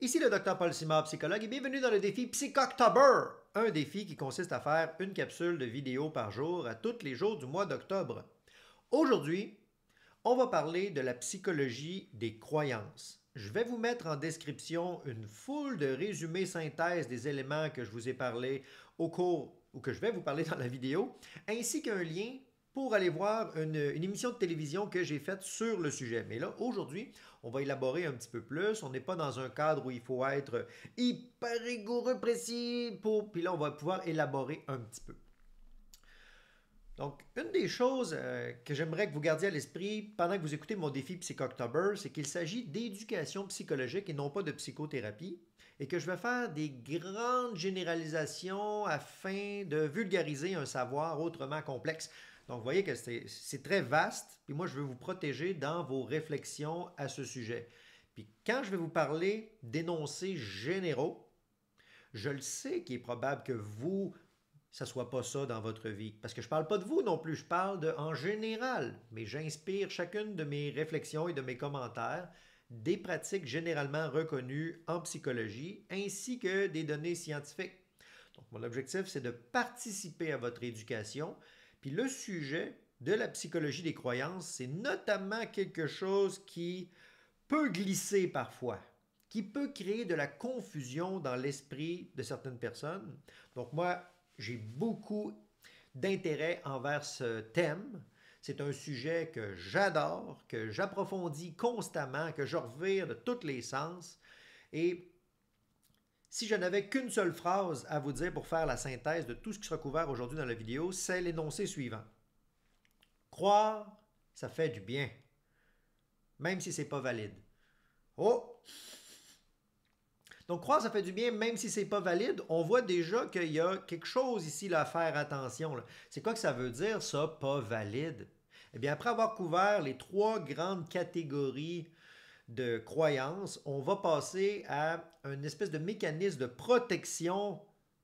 Ici le Dr Paul Simard, psychologue, et bienvenue dans le défi Psychoctober, un défi qui consiste à faire une capsule de vidéo par jour à tous les jours du mois d'octobre. Aujourd'hui, on va parler de la psychologie des croyances. Je vais vous mettre en description une foule de résumés synthèses des éléments que je vous ai parlé au cours, ou que je vais vous parler dans la vidéo, ainsi qu'un lien pour aller voir une émission de télévision que j'ai faite sur le sujet. Mais là, aujourd'hui, on va élaborer un petit peu plus. On n'est pas dans un cadre où il faut être hyper rigoureux, précis, puis là, on va pouvoir élaborer un petit peu. Donc, une des choses que j'aimerais que vous gardiez à l'esprit pendant que vous écoutez mon défi Psychoctober, c'est qu'il s'agit d'éducation psychologique et non pas de psychothérapie, et que je vais faire des grandes généralisations afin de vulgariser un savoir autrement complexe. Donc, vous voyez que c'est très vaste, puis moi, je veux vous protéger dans vos réflexions à ce sujet. Puis quand je vais vous parler d'énoncés généraux, je le sais qu'il est probable que vous, ça ne soit pas ça dans votre vie. Parce que je ne parle pas de vous non plus, je parle de en général. Mais j'inspire chacune de mes réflexions et de mes commentaires des pratiques généralement reconnues en psychologie, ainsi que des données scientifiques. Donc, mon objectif, c'est de participer à votre éducation. Puis le sujet de la psychologie des croyances, c'est notamment quelque chose qui peut glisser parfois, qui peut créer de la confusion dans l'esprit de certaines personnes. Donc moi, j'ai beaucoup d'intérêt envers ce thème. C'est un sujet que j'adore, que j'approfondis constamment, que je revire de tous les sens. Et si je n'avais qu'une seule phrase à vous dire pour faire la synthèse de tout ce qui sera couvert aujourd'hui dans la vidéo, c'est l'énoncé suivant. Croire, ça fait du bien, même si ce n'est pas valide. Oh! Donc, croire, ça fait du bien, même si ce n'est pas valide. On voit déjà qu'il y a quelque chose ici là, à faire attention. C'est quoi que ça veut dire, ça, pas valide? Eh bien, après avoir couvert les trois grandes catégories de croyances, on va passer à une espèce de mécanisme de protection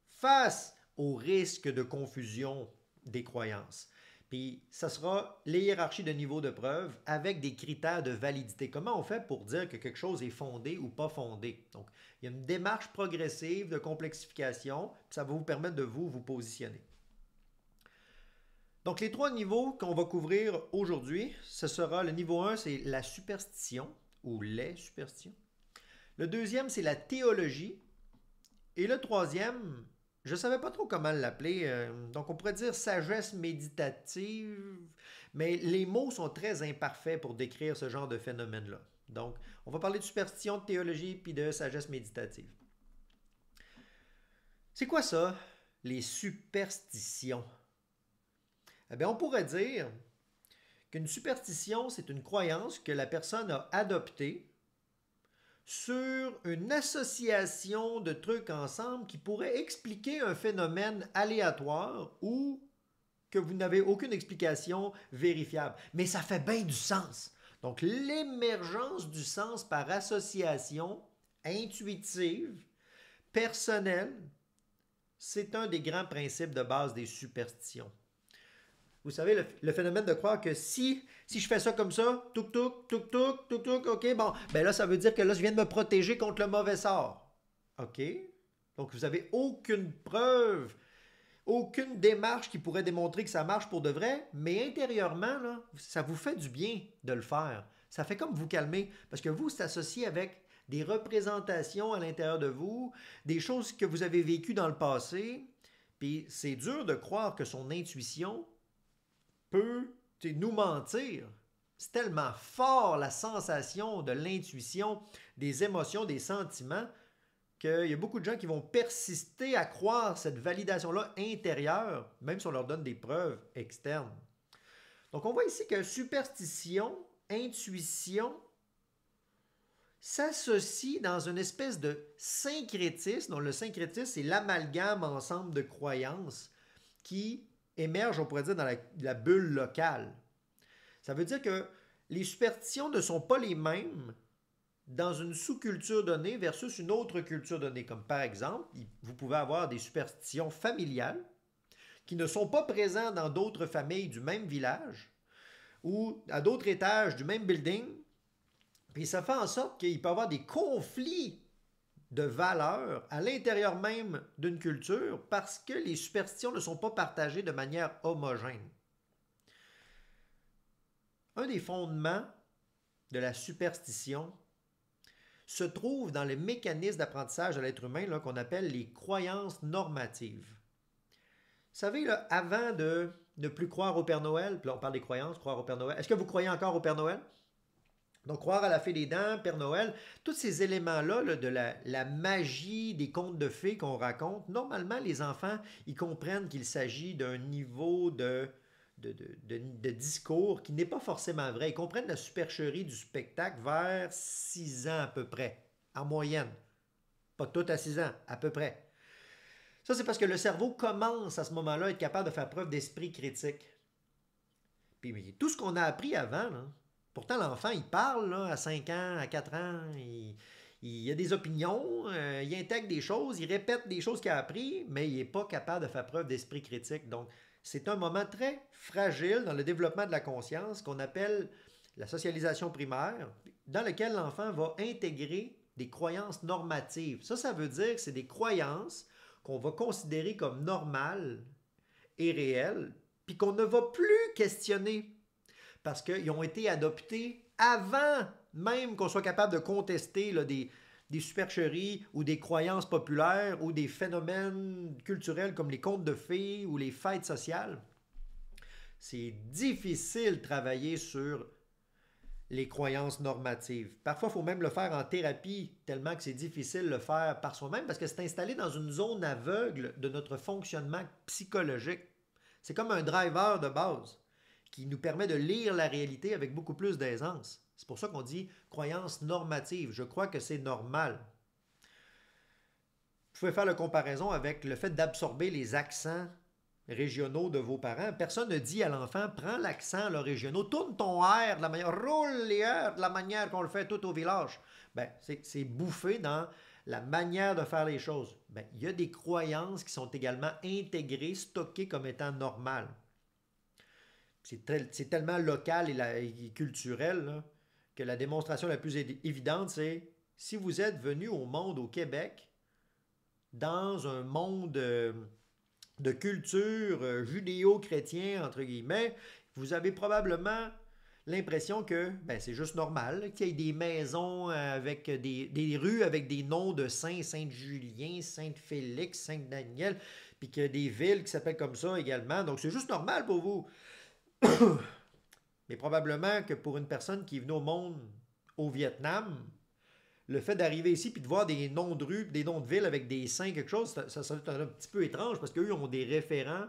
face au risque de confusion des croyances. Puis, ça sera les hiérarchies de niveau de preuve avec des critères de validité. Comment on fait pour dire que quelque chose est fondé ou pas fondé? Donc, il y a une démarche progressive de complexification, puis ça va vous permettre de vous positionner. Donc, les trois niveaux qu'on va couvrir aujourd'hui, ce sera le niveau 1, c'est la superstition ou les superstitions. Le deuxième, c'est la théologie. Et le troisième, je ne savais pas trop comment l'appeler, donc on pourrait dire sagesse méditative, mais les mots sont très imparfaits pour décrire ce genre de phénomène-là. Donc, on va parler de superstition, de théologie, puis de sagesse méditative. C'est quoi ça, les superstitions? Eh bien, on pourrait dire qu'une superstition, c'est une croyance que la personne a adoptée sur une association de trucs ensemble qui pourrait expliquer un phénomène aléatoire ou que vous n'avez aucune explication vérifiable. Mais ça fait bien du sens. Donc, l'émergence du sens par association intuitive, personnelle, c'est un des grands principes de base des superstitions. Vous savez, le phénomène de croire que si je fais ça comme ça, touc, touc, touc, touc, touc, touc, ok, bon, ben là, ça veut dire que là, je viens de me protéger contre le mauvais sort. Ok? Donc, vous n'avez aucune preuve, aucune démarche qui pourrait démontrer que ça marche pour de vrai, mais intérieurement, là, ça vous fait du bien de le faire. Ça fait comme vous calmer, parce que vous, c'est associé avec des représentations à l'intérieur de vous, des choses que vous avez vécues dans le passé, puis c'est dur de croire que son intuition peut nous mentir. C'est tellement fort la sensation de l'intuition, des émotions, des sentiments, qu'il y a beaucoup de gens qui vont persister à croire cette validation-là intérieure, même si on leur donne des preuves externes. Donc on voit ici que superstition, intuition s'associent dans une espèce de syncrétisme. Donc le syncrétisme, c'est l'amalgame ensemble de croyances qui émerge, on pourrait dire, dans la bulle locale. Ça veut dire que les superstitions ne sont pas les mêmes dans une sous-culture donnée versus une autre culture donnée. Comme par exemple, vous pouvez avoir des superstitions familiales qui ne sont pas présentes dans d'autres familles du même village ou à d'autres étages du même building. Puis ça fait en sorte qu'il peut y avoir des conflits de valeurs à l'intérieur même d'une culture parce que les superstitions ne sont pas partagées de manière homogène. Un des fondements de la superstition se trouve dans les mécanismes d'apprentissage de l'être humain qu'on appelle les croyances normatives. Vous savez, là, avant de ne plus croire au Père Noël, puis là on parle des croyances, croire au Père Noël, est-ce que vous croyez encore au Père Noël? Donc, croire à la fée des dents, Père Noël, tous ces éléments-là de la magie des contes de fées qu'on raconte, normalement, les enfants, ils comprennent qu'il s'agit d'un niveau de discours qui n'est pas forcément vrai. Ils comprennent la supercherie du spectacle vers 6 ans à peu près, en moyenne. Pas tout à 6 ans, à peu près. Ça, c'est parce que le cerveau commence à ce moment-là à être capable de faire preuve d'esprit critique. Puis tout ce qu'on a appris avant, là, pourtant l'enfant, il parle là, à 5 ans, à 4 ans, il a des opinions, il intègre des choses, il répète des choses qu'il a appris, mais il n'est pas capable de faire preuve d'esprit critique. Donc, c'est un moment très fragile dans le développement de la conscience qu'on appelle la socialisation primaire, dans lequel l'enfant va intégrer des croyances normatives. Ça veut dire que c'est des croyances qu'on va considérer comme normales et réelles, puis qu'on ne va plus questionner parce qu'ils ont été adoptés avant même qu'on soit capable de contester là, des supercheries ou des croyances populaires ou des phénomènes culturels comme les contes de fées ou les fêtes sociales. C'est difficile de travailler sur les croyances normatives. Parfois, il faut même le faire en thérapie, tellement que c'est difficile de le faire par soi-même parce que c'est installé dans une zone aveugle de notre fonctionnement psychologique. C'est comme un driver de base qui nous permet de lire la réalité avec beaucoup plus d'aisance. C'est pour ça qu'on dit croyance normative. Je crois que c'est normal. Vous pouvez faire la comparaison avec le fait d'absorber les accents régionaux de vos parents. Personne ne dit à l'enfant, prends l'accent régional, tourne ton R de la manière, roule les R de la manière qu'on le fait tout au village. Ben, c'est bouffé dans la manière de faire les choses. Ben, il y a des croyances qui sont également intégrées, stockées comme étant normales. C'est tellement local et culturel là, que la démonstration la plus évidente, c'est si vous êtes venu au monde au Québec, dans un monde de culture judéo-chrétien, entre guillemets, vous avez probablement l'impression que c'est juste normal qu'il y ait des maisons avec des rues avec des noms de saints, Saint-Julien, Saint-Félix, Saint-Daniel, puis qu'il y a des villes qui s'appellent comme ça également. Donc c'est juste normal pour vous. Mais probablement que pour une personne qui est venue au monde au Vietnam, le fait d'arriver ici puis de voir des noms de rues, des noms de villes avec des saints, quelque chose, ça va être un petit peu étrange parce qu'eux ont des référents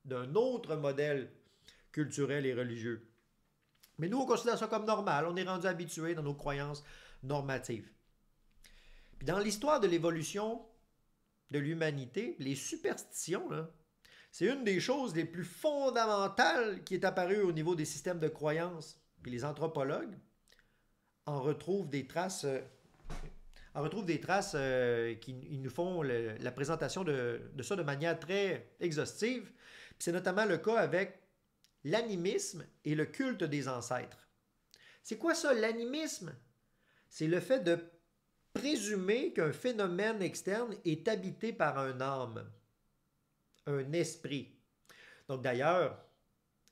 d'un autre modèle culturel et religieux. Mais nous, on considère ça comme normal. On est rendu habitué dans nos croyances normatives. Puis dans l'histoire de l'évolution de l'humanité, les superstitions, là, c'est une des choses les plus fondamentales qui est apparue au niveau des systèmes de croyances. Puis les anthropologues en retrouvent des traces, qui nous font la présentation de ça de manière très exhaustive. Puis c'est notamment le cas avec l'animisme et le culte des ancêtres. C'est quoi ça, l'animisme? C'est le fait de présumer qu'un phénomène externe est habité par un âme, un esprit. Donc d'ailleurs,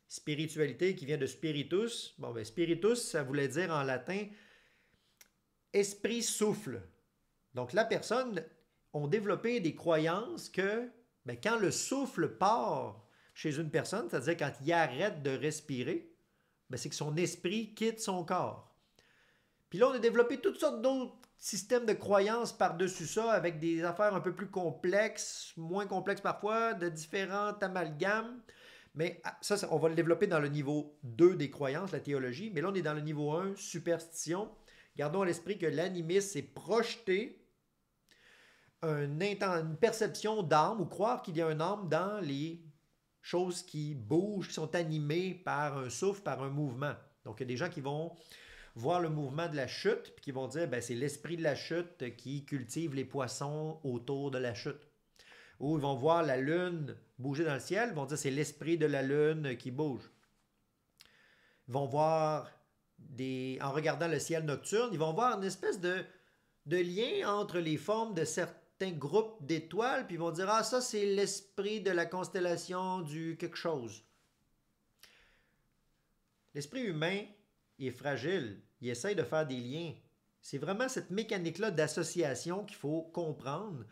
spiritualité qui vient de spiritus, spiritus, ça voulait dire en latin esprit souffle. Donc la personne a développé des croyances que quand le souffle part chez une personne, c'est-à-dire quand il arrête de respirer, c'est que son esprit quitte son corps. Puis là, on a développé toutes sortes d'autres systèmes de croyances par-dessus ça, avec des affaires un peu plus complexes, moins complexes parfois, de différents amalgames. Mais ça, on va le développer dans le niveau 2 des croyances, la théologie. Mais là, on est dans le niveau 1, superstition. Gardons à l'esprit que l'animisme, c'est projeter une perception d'âme ou croire qu'il y a un âme dans les choses qui bougent, qui sont animées par un souffle, par un mouvement. Donc, il y a des gens qui vont voir le mouvement de la chute, puis qui vont dire, c'est l'esprit de la chute qui cultive les poissons autour de la chute. Ou ils vont voir la lune bouger dans le ciel, ils vont dire, c'est l'esprit de la lune qui bouge. Ils vont voir, en regardant le ciel nocturne, ils vont voir une espèce de de lien entre les formes de certains groupes d'étoiles, puis ils vont dire, ah, ça, c'est l'esprit de la constellation du quelque chose. L'esprit humain, il est fragile, il essaye de faire des liens. C'est vraiment cette mécanique-là d'association qu'il faut comprendre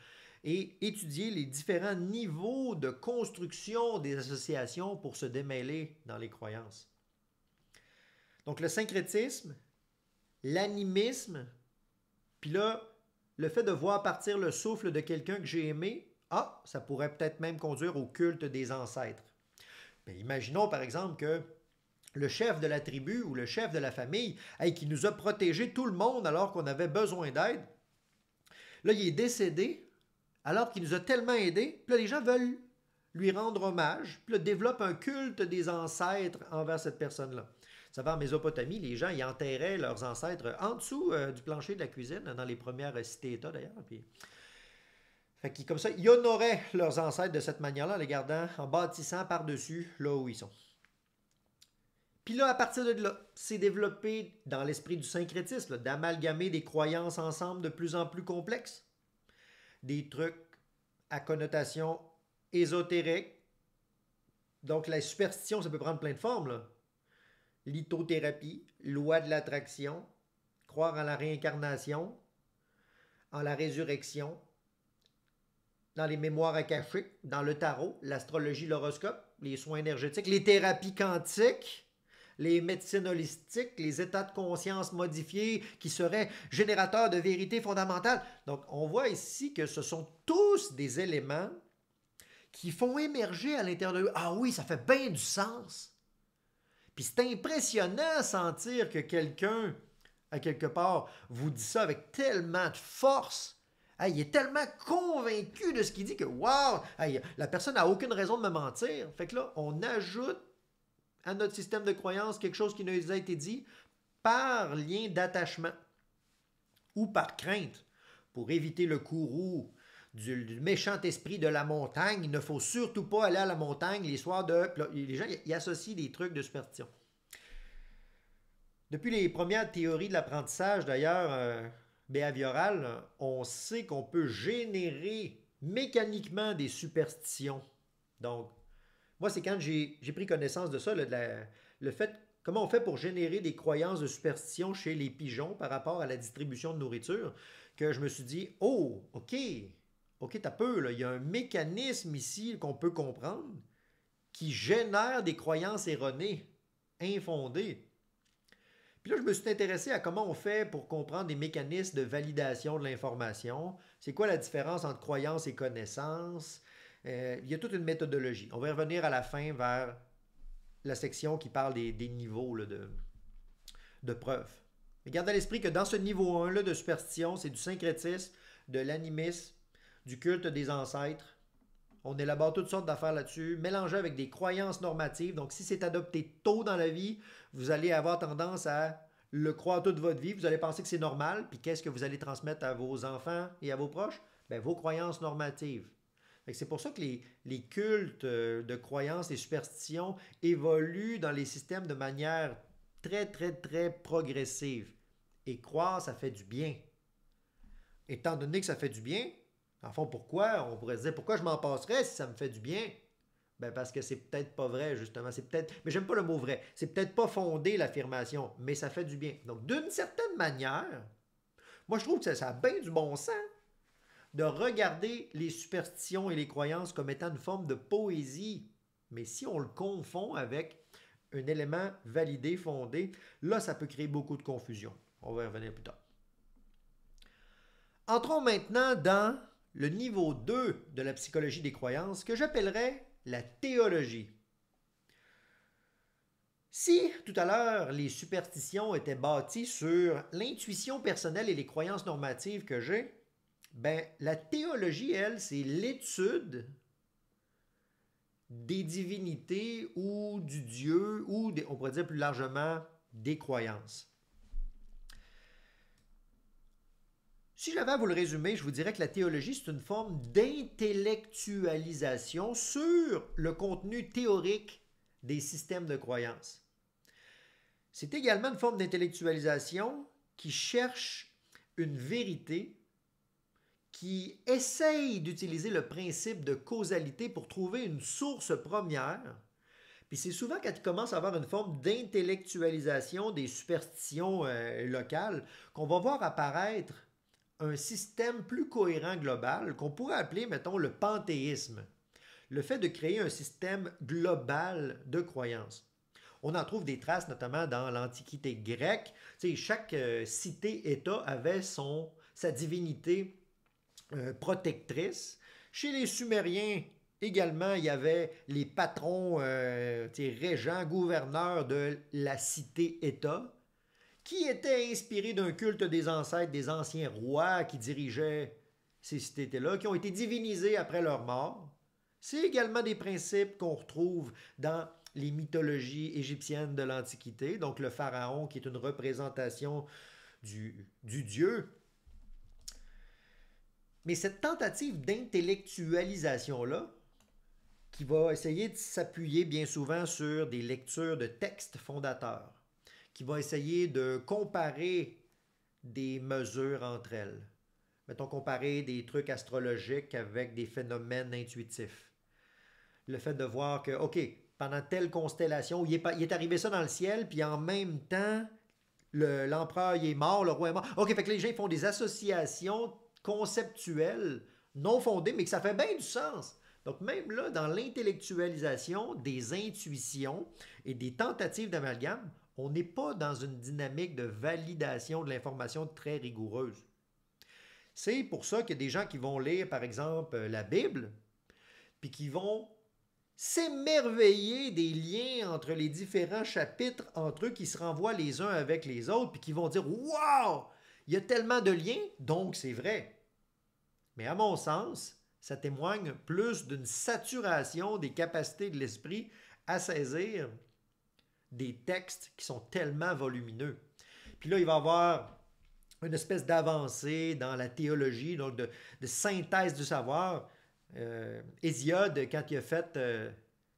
et étudier les différents niveaux de construction des associations pour se démêler dans les croyances. Donc le syncrétisme, l'animisme, puis là, le fait de voir partir le souffle de quelqu'un que j'ai aimé, ah, ça pourrait peut-être même conduire au culte des ancêtres. Mais imaginons par exemple que le chef de la tribu ou le chef de la famille, hey, qui nous a protégé tout le monde alors qu'on avait besoin d'aide, là, il est décédé alors qu'il nous a tellement aidés, puis là, les gens veulent lui rendre hommage, puis là, développent un culte des ancêtres envers cette personne-là. Vous savez, en Mésopotamie, les gens, ils enterraient leurs ancêtres en dessous du plancher de la cuisine, dans les premières cités-États d'ailleurs. Puis... Fait qu'ils, comme ça, ils honoraient leurs ancêtres de cette manière-là, en les gardant, en bâtissant par-dessus là où ils sont. Puis là, à partir de là, c'est développé dans l'esprit du syncrétisme, d'amalgamer des croyances ensemble de plus en plus complexes. Des trucs à connotation ésotérique. Donc la superstition, ça peut prendre plein de formes, là. Lithothérapie, loi de l'attraction, croire en la réincarnation, en la résurrection, dans les mémoires akashiques, dans le tarot, l'astrologie, l'horoscope, les soins énergétiques, les thérapies quantiques, les médecines holistiques, les états de conscience modifiés qui seraient générateurs de vérité fondamentale. Donc, on voit ici que ce sont tous des éléments qui font émerger à l'intérieur de eux. Ah oui, ça fait bien du sens. Puis c'est impressionnant de sentir que quelqu'un, à quelque part, vous dit ça avec tellement de force. Hey, il est tellement convaincu de ce qu'il dit que, wow, hey, la personne n'a aucune raison de me mentir. Fait que là, on ajoute à notre système de croyance quelque chose qui nous a été dit par lien d'attachement ou par crainte. Pour éviter le courroux du méchant esprit de la montagne, il ne faut surtout pas aller à la montagne les soirs de... Les gens y associent des trucs de superstition. Depuis les premières théories de l'apprentissage, d'ailleurs, behaviorales, on sait qu'on peut générer mécaniquement des superstitions. Donc, moi, c'est quand j'ai pris connaissance de ça, le fait, comment on fait pour générer des croyances de superstition chez les pigeons par rapport à la distribution de nourriture, que je me suis dit, oh, OK, t'as peu, là, il y a un mécanisme ici qu'on peut comprendre qui génère des croyances erronées, infondées. Puis là, je me suis intéressé à comment on fait pour comprendre des mécanismes de validation de l'information. C'est quoi la différence entre croyance et connaissance? Il y a toute une méthodologie. On va y revenir à la fin vers la section qui parle des niveaux là, de preuves. Mais gardez à l'esprit que dans ce niveau 1 là, de superstition, c'est du syncrétisme, de l'animisme, du culte des ancêtres. On élabore toutes sortes d'affaires là-dessus, mélangées avec des croyances normatives. Donc, si c'est adopté tôt dans la vie, vous allez avoir tendance à le croire toute votre vie. Vous allez penser que c'est normal. Puis, qu'est-ce que vous allez transmettre à vos enfants et à vos proches? Bien, vos croyances normatives. C'est pour ça que les cultes de croyances et superstitions évoluent dans les systèmes de manière très, très, très progressive. Et croire, ça fait du bien. Étant donné que ça fait du bien, en fond, pourquoi? On pourrait se dire, pourquoi je m'en passerais si ça me fait du bien? Ben parce que c'est peut-être pas vrai, justement. C'est peut-être, mais j'aime pas le mot vrai. C'est peut-être pas fondé, l'affirmation, mais ça fait du bien. Donc, d'une certaine manière, moi, je trouve que ça a bien du bon sens de regarder les superstitions et les croyances comme étant une forme de poésie. Mais si on le confond avec un élément validé, fondé, là, ça peut créer beaucoup de confusion. On va y revenir plus tard. Entrons maintenant dans le niveau 2 de la psychologie des croyances, que j'appellerais la théologie. Si, tout à l'heure, les superstitions étaient bâties sur l'intuition personnelle et les croyances normatives que j'ai, ben, la théologie, elle, c'est l'étude des divinités ou du Dieu, ou on pourrait dire plus largement des croyances. Si j'avais à vous le résumer, je vous dirais que la théologie, c'est une forme d'intellectualisation sur le contenu théorique des systèmes de croyances. C'est également une forme d'intellectualisation qui cherche une vérité qui essaye d'utiliser le principe de causalité pour trouver une source première. Puis c'est souvent quand il commence à avoir une forme d'intellectualisation des superstitions locales qu'on va voir apparaître un système plus cohérent global qu'on pourrait appeler, mettons, le panthéisme. Le fait de créer un système global de croyances. On en trouve des traces notamment dans l'Antiquité grecque. Tu sais, chaque cité-État avait sa divinité protectrice. Chez les Sumériens, également, il y avait les patrons, régents, gouverneurs de la cité-État, qui étaient inspirés d'un culte des ancêtres, des anciens rois qui dirigeaient ces cités-là, qui ont été divinisés après leur mort. C'est également des principes qu'on retrouve dans les mythologies égyptiennes de l'Antiquité, donc le pharaon qui est une représentation du dieu. Mais cette tentative d'intellectualisation-là, qui va essayer de s'appuyer bien souvent sur des lectures de textes fondateurs, qui va essayer de comparer des mesures entre elles. Mettons, comparer des trucs astrologiques avec des phénomènes intuitifs. Le fait de voir que, OK, pendant telle constellation, il est arrivé ça dans le ciel, puis en même temps, l'empereur il est mort, le roi est mort. OK, fait que les gens font des associations conceptuelles non fondées, mais que ça fait bien du sens. Donc même là, dans l'intellectualisation des intuitions et des tentatives d'amalgame, on n'est pas dans une dynamique de validation de l'information très rigoureuse. C'est pour ça qu'il y a des gens qui vont lire, par exemple, la Bible, puis qui vont s'émerveiller des liens entre les différents chapitres entre eux qui se renvoient les uns avec les autres, puis qui vont dire « Wow! Il y a tellement de liens, donc c'est vrai. » Mais à mon sens, ça témoigne plus d'une saturation des capacités de l'esprit à saisir des textes qui sont tellement volumineux. Puis là, il va y avoir une espèce d'avancée dans la théologie, donc de synthèse du savoir. Hésiode, quand il a fait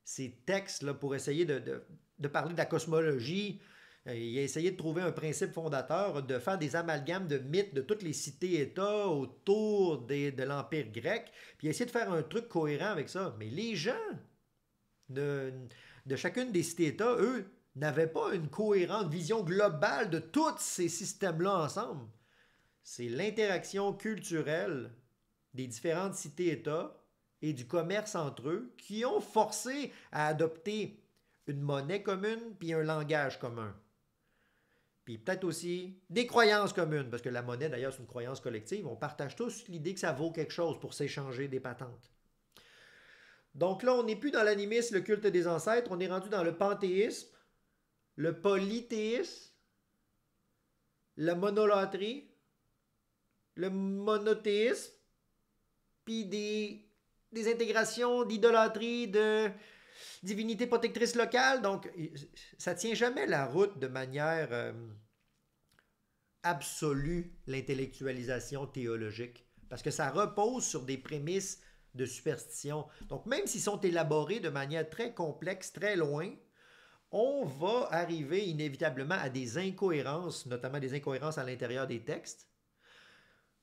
ses textes là, pour essayer de parler de la cosmologie, il a essayé de trouver un principe fondateur, de faire des amalgames de mythes de toutes les cités-États autour de l'Empire grec, puis il a essayé de faire un truc cohérent avec ça. Mais les gens de chacune des cités-États, eux, n'avaient pas une cohérente vision globale de tous ces systèmes-là ensemble. C'est l'interaction culturelle des différentes cités-États et du commerce entre eux qui ont forcé à adopter une monnaie commune puis un langage commun. Puis peut-être aussi des croyances communes, parce que la monnaie, d'ailleurs, c'est une croyance collective. On partage tous l'idée que ça vaut quelque chose pour s'échanger des patentes. Donc là, on n'est plus dans l'animisme, le culte des ancêtres, on est rendu dans le panthéisme, le polythéisme, la monolatrie, le monothéisme, puis des intégrations d'idolâtrie, de divinité protectrice locale. Donc, ça ne tient jamais la route de manière absolue, l'intellectualisation théologique, parce que ça repose sur des prémices de superstition. Donc, même s'ils sont élaborés de manière très complexe, très loin, on va arriver inévitablement à des incohérences, notamment des incohérences à l'intérieur des textes,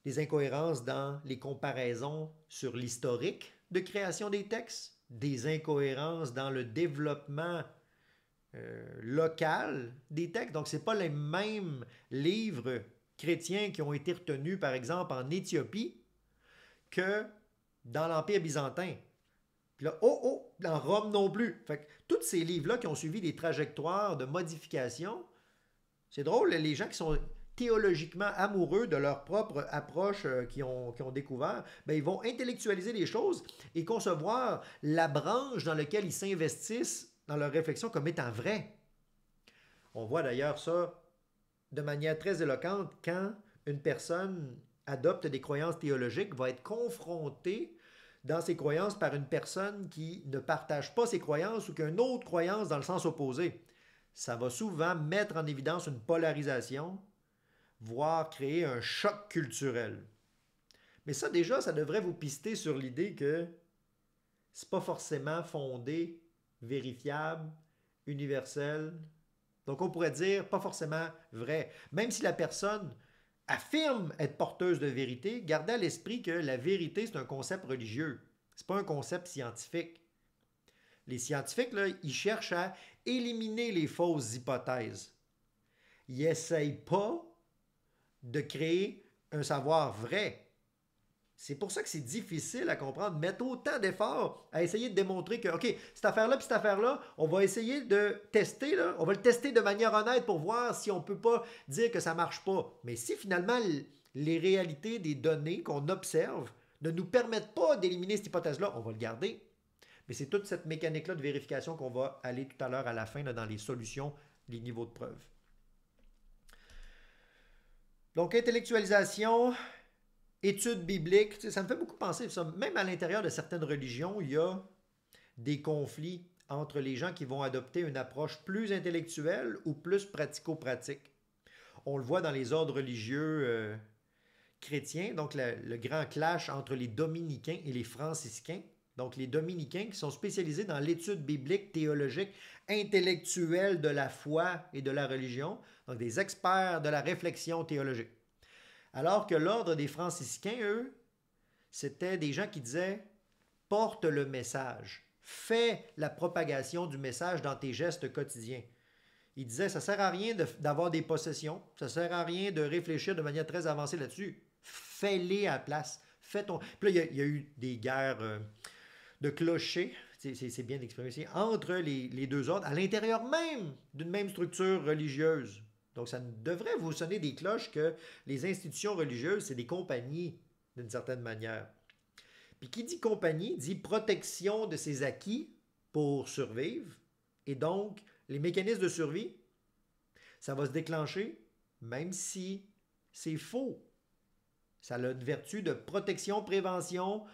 des incohérences dans les comparaisons sur l'historique de création des textes, des incohérences dans le développement local des textes. Donc, ce n'est pas les mêmes livres chrétiens qui ont été retenus, par exemple, en Éthiopie que dans l'Empire byzantin. Puis là, dans Rome non plus. Fait que tous ces livres-là qui ont suivi des trajectoires de modification, c'est drôle, les gens qui sont théologiquement amoureux de leur propre approche qu'ils ont découvert, ben, ils vont intellectualiser les choses et concevoir la branche dans laquelle ils s'investissent dans leur réflexion comme étant vraie. On voit d'ailleurs ça de manière très éloquente quand une personne adopte des croyances théologiques, va être confrontée dans ses croyances par une personne qui ne partage pas ses croyances ou qui a une autre croyance dans le sens opposé. Ça va souvent mettre en évidence une polarisation, voire créer un choc culturel. Mais ça, déjà, ça devrait vous pister sur l'idée que c'est pas forcément fondé, vérifiable, universel. Donc, on pourrait dire pas forcément vrai. Même si la personne affirme être porteuse de vérité, gardez à l'esprit que la vérité, c'est un concept religieux. Ce n'est pas un concept scientifique. Les scientifiques, là, ils cherchent à éliminer les fausses hypothèses. Ils n'essayent pas de créer un savoir vrai. C'est pour ça que c'est difficile à comprendre. Mettre autant d'efforts à essayer de démontrer que, OK, cette affaire-là puis cette affaire-là, on va essayer de tester, là, on va le tester de manière honnête pour voir si on ne peut pas dire que ça ne marche pas. Mais si finalement les réalités des données qu'on observe ne nous permettent pas d'éliminer cette hypothèse-là, on va le garder. Mais c'est toute cette mécanique-là de vérification qu'on va aller tout à l'heure à la fin là, dans les solutions, les niveaux de preuve. Donc, intellectualisation, études bibliques, ça me fait beaucoup penser, ça, même à l'intérieur de certaines religions, il y a des conflits entre les gens qui vont adopter une approche plus intellectuelle ou plus pratico-pratique. On le voit dans les ordres religieux chrétiens, donc le grand clash entre les dominicains et les franciscains. Donc les dominicains qui sont spécialisés dans l'étude biblique, théologique, intellectuelle de la foi et de la religion, donc des experts de la réflexion théologique. Alors que l'ordre des franciscains, eux, c'était des gens qui disaient « porte le message, fais la propagation du message dans tes gestes quotidiens ». Ils disaient « ça ne sert à rien d'avoir des possessions, ça ne sert à rien de réfléchir de manière très avancée là-dessus, fais-les à la place, fais ton... » Puis là, il y a eu des guerres de clochers, c'est bien exprimé ici, entre les deux ordres, à l'intérieur même d'une même structure religieuse. Donc, ça devrait vous sonner des cloches que les institutions religieuses, c'est des compagnies, d'une certaine manière. Puis qui dit compagnie, dit protection de ses acquis pour survivre. Et donc, les mécanismes de survie, ça va se déclencher, même si c'est faux. Ça a une vertu de protection, prévention,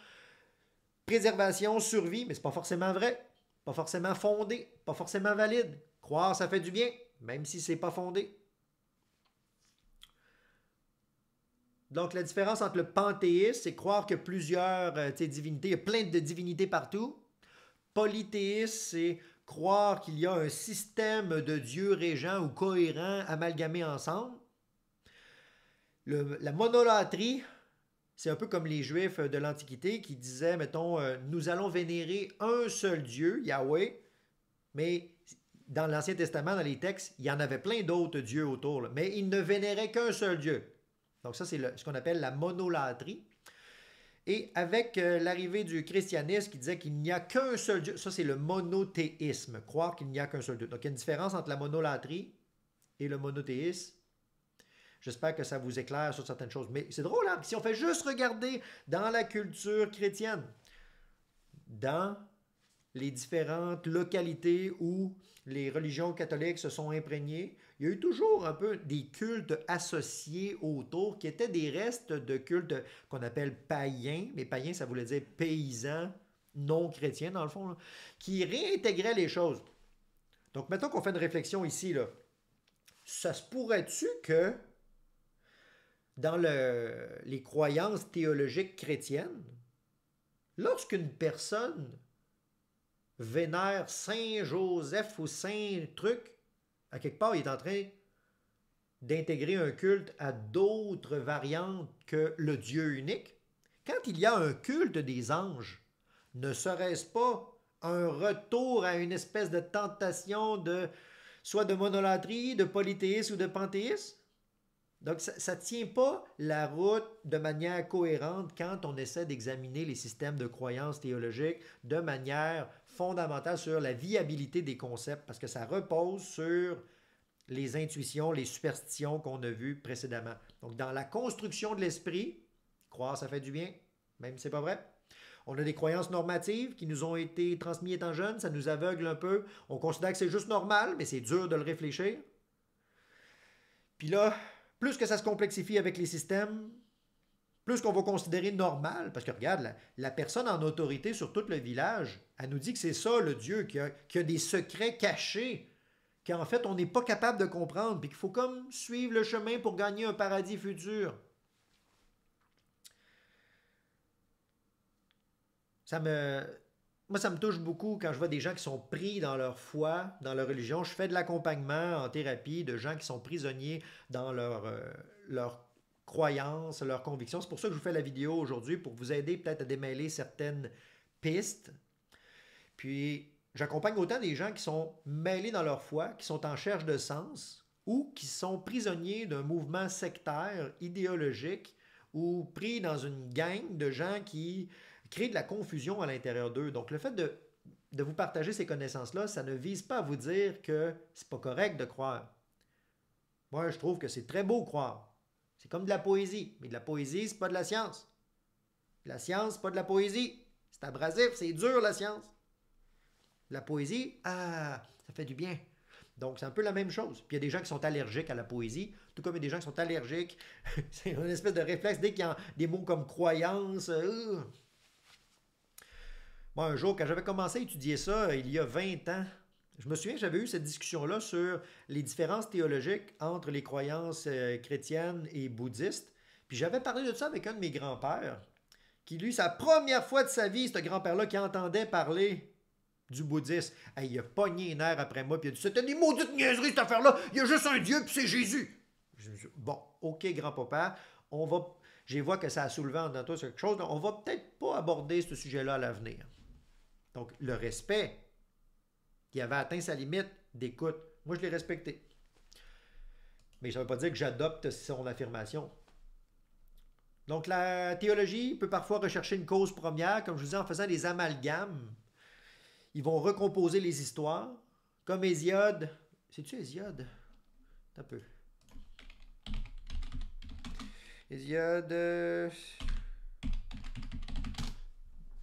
préservation, survie, mais ce n'est pas forcément vrai, pas forcément fondé, pas forcément valide. Croire, ça fait du bien, même si ce n'est pas fondé. Donc, la différence entre le panthéisme, c'est croire que plusieurs divinités, il y a plein de divinités partout. Polythéisme, c'est croire qu'il y a un système de dieux régents ou cohérents amalgamés ensemble. La monolatrie, c'est un peu comme les Juifs de l'Antiquité qui disaient, mettons, nous allons vénérer un seul Dieu, Yahweh, mais dans l'Ancien Testament, dans les textes, il y en avait plein d'autres dieux autour, là, mais ils ne vénéraient qu'un seul Dieu. Donc ça, c'est ce qu'on appelle la monolatrie. Et avec l'arrivée du christianisme qui disait qu'il n'y a qu'un seul Dieu, ça c'est le monothéisme, croire qu'il n'y a qu'un seul Dieu. Donc il y a une différence entre la monolatrie et le monothéisme. J'espère que ça vous éclaire sur certaines choses. Mais c'est drôle, hein? Si on fait juste regarder dans la culture chrétienne, dans les différentes localités où les religions catholiques se sont imprégnées, il y a eu toujours un peu des cultes associés autour qui étaient des restes de cultes qu'on appelle païens. Mais païens, ça voulait dire paysans, non chrétiens dans le fond, là, qui réintégraient les choses. Donc, mettons qu'on fait une réflexion ici, là. Ça se pourrait-tu que dans les croyances théologiques chrétiennes, lorsqu'une personne vénère Saint Joseph ou Saint truc, à quelque part, il est en train d'intégrer un culte à d'autres variantes que le Dieu unique. Quand il y a un culte des anges, ne serait-ce pas un retour à une espèce de tentation de soit de monolatrie, de polythéisme ou de panthéisme? Donc, ça ne tient pas la route de manière cohérente quand on essaie d'examiner les systèmes de croyances théologiques de manière fondamentale sur la viabilité des concepts, parce que ça repose sur les intuitions, les superstitions qu'on a vues précédemment. Donc, dans la construction de l'esprit, croire, ça fait du bien, même si ce n'est pas vrai. On a des croyances normatives qui nous ont été transmises étant jeunes, ça nous aveugle un peu. On considère que c'est juste normal, mais c'est dur de le réfléchir. Puis là, plus que ça se complexifie avec les systèmes, plus qu'on va considérer normal, parce que regarde, la personne en autorité sur tout le village, elle nous dit que c'est ça le Dieu, qui a des secrets cachés, qu'en fait on n'est pas capable de comprendre, puis qu'il faut comme suivre le chemin pour gagner un paradis futur. Moi, ça me touche beaucoup quand je vois des gens qui sont pris dans leur foi, dans leur religion. Je fais de l'accompagnement en thérapie de gens qui sont prisonniers dans leur croyances, leurs convictions. C'est pour ça que je vous fais la vidéo aujourd'hui, pour vous aider peut-être à démêler certaines pistes. Puis, j'accompagne autant des gens qui sont mêlés dans leur foi, qui sont en recherche de sens, ou qui sont prisonniers d'un mouvement sectaire, idéologique, ou pris dans une gang de gens qui créent de la confusion à l'intérieur d'eux. Donc, le fait de vous partager ces connaissances-là, ça ne vise pas à vous dire que c'est pas correct de croire. Moi, je trouve que c'est très beau croire. C'est comme de la poésie. Mais de la poésie, c'est pas de la science. La science, c'est pas de la poésie. C'est abrasif, c'est dur, la science. La poésie, ça fait du bien. Donc, c'est un peu la même chose. Puis, il y a des gens qui sont allergiques à la poésie, tout comme il y a des gens qui sont allergiques. C'est une espèce de réflexe. Dès qu'il y a des mots comme croyance. Moi, un jour, quand j'avais commencé à étudier ça, il y a 20 ans, je me souviens que j'avais eu cette discussion-là sur les différences théologiques entre les croyances chrétiennes et bouddhistes. Puis, j'avais parlé de ça avec un de mes grands-pères, qui, lui, c'est la première fois de sa vie, ce grand-père-là, qui entendait parler du bouddhisme. Hey, il a pogné les nerfs après moi, puis il a dit « C'était des maudites niaiseries, cette affaire-là! Il y a juste un Dieu, puis c'est Jésus! » Bon, OK, grand-papa, je vois que ça a soulevé en toi quelque chose, on va peut-être pas aborder ce sujet-là à l'avenir. Donc, le respect, qui avait atteint sa limite d'écoute, moi, je l'ai respecté. Mais ça ne veut pas dire que j'adopte son affirmation. Donc, la théologie peut parfois rechercher une cause première, comme je vous disais, en faisant des amalgames. Ils vont recomposer les histoires, comme Hésiode. C'est-tu Hésiode? Un peu. Hésiode,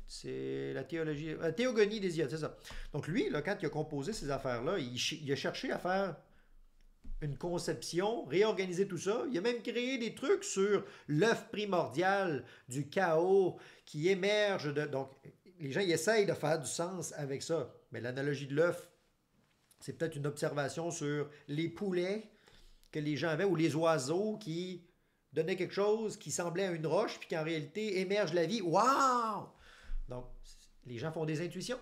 c'est la théologie, théogonie d'Hésiode, c'est ça. Donc lui, là, quand il a composé ces affaires-là, il a cherché à faire une conception, réorganiser tout ça. Il a même créé des trucs sur l'œuf primordial du chaos qui émerge de... Donc, les gens ils essayent de faire du sens avec ça. Mais l'analogie de l'œuf, c'est peut-être une observation sur les poulets que les gens avaient ou les oiseaux qui donnaient quelque chose qui semblait à une roche puis qu'en réalité émerge la vie. Waouh! Donc, les gens font des intuitions,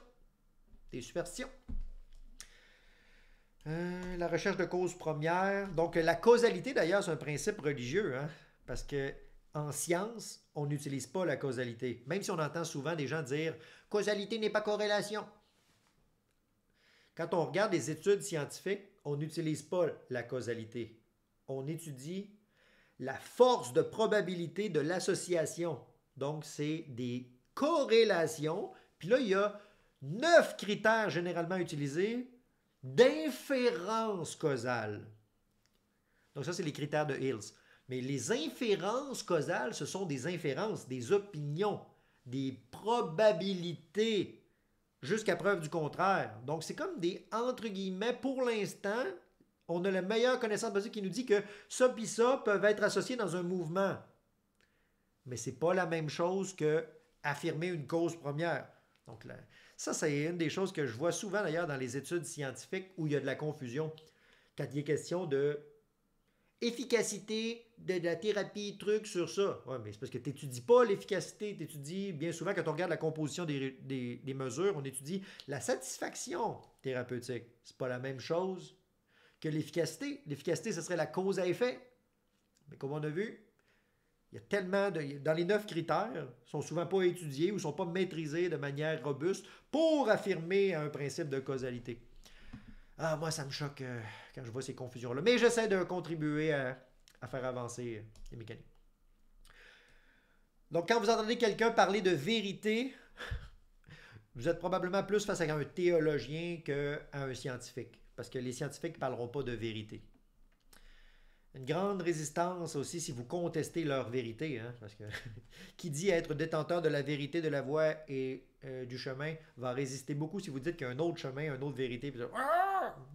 des superstitions. La recherche de causes premières. Donc, la causalité, d'ailleurs, c'est un principe religieux, hein, parce que en science, on n'utilise pas la causalité. Même si on entend souvent des gens dire « causalité n'est pas corrélation ». Quand on regarde les études scientifiques, on n'utilise pas la causalité. On étudie la force de probabilité de l'association. Donc, c'est des corrélations. Puis là, il y a 9 critères généralement utilisés d'inférence causale. Donc ça, c'est les critères de Hills. Mais les inférences causales, ce sont des inférences, des opinions, des probabilités, jusqu'à preuve du contraire. Donc c'est comme des, entre guillemets, pour l'instant, on a la meilleure connaissance basique qui nous dit que ça puis ça peuvent être associés dans un mouvement. Mais ce n'est pas la même chose que affirmer une cause première. Donc là, ça, c'est une des choses que je vois souvent d'ailleurs dans les études scientifiques où il y a de la confusion. Quand il est question de efficacité de la thérapie, truc sur ça. Oui, mais c'est parce que tu n'étudies pas l'efficacité, tu étudies bien souvent quand on regarde la composition des mesures, on étudie la satisfaction thérapeutique. C'est pas la même chose que l'efficacité. L'efficacité, ce serait la cause à effet. Mais comme on a vu, il y a tellement de... Dans les 9 critères, ils ne sont souvent pas étudiés ou ne sont pas maîtrisés de manière robuste pour affirmer un principe de causalité. Ah, moi, ça me choque quand je vois ces confusions-là. Mais j'essaie de contribuer à faire avancer les mécaniques. Donc, quand vous entendez quelqu'un parler de vérité, vous êtes probablement plus face à un théologien qu'à un scientifique. Parce que les scientifiques ne parleront pas de vérité. Une grande résistance aussi si vous contestez leur vérité. Hein, parce que qui dit être détenteur de la vérité, de la voie et du chemin va résister beaucoup si vous dites qu'il y a un autre chemin, une autre vérité. Puis,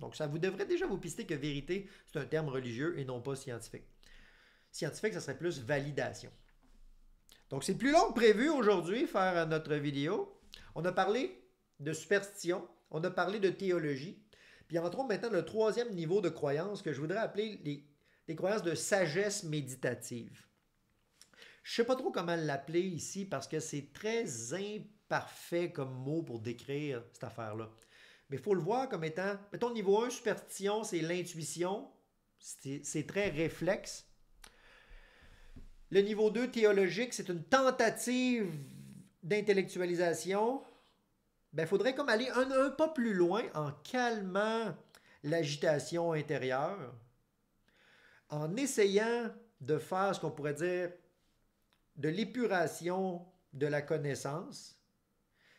donc, ça vous devrait déjà vous pister que vérité, c'est un terme religieux et non pas scientifique. Scientifique, ça serait plus validation. Donc, c'est plus long que prévu aujourd'hui, faire notre vidéo. On a parlé de superstition, on a parlé de théologie, puis entrons maintenant dans le 3e niveau de croyance que je voudrais appeler les croyances de sagesse méditative. Je ne sais pas trop comment l'appeler ici parce que c'est très imparfait comme mot pour décrire cette affaire-là. Mais il faut le voir comme étant, mettons, niveau 1, superstition, c'est l'intuition, c'est très réflexe. Le niveau 2 théologique, c'est une tentative d'intellectualisation. Il faudrait comme aller un pas plus loin en calmant l'agitation intérieure, en essayant de faire ce qu'on pourrait dire de l'épuration de la connaissance.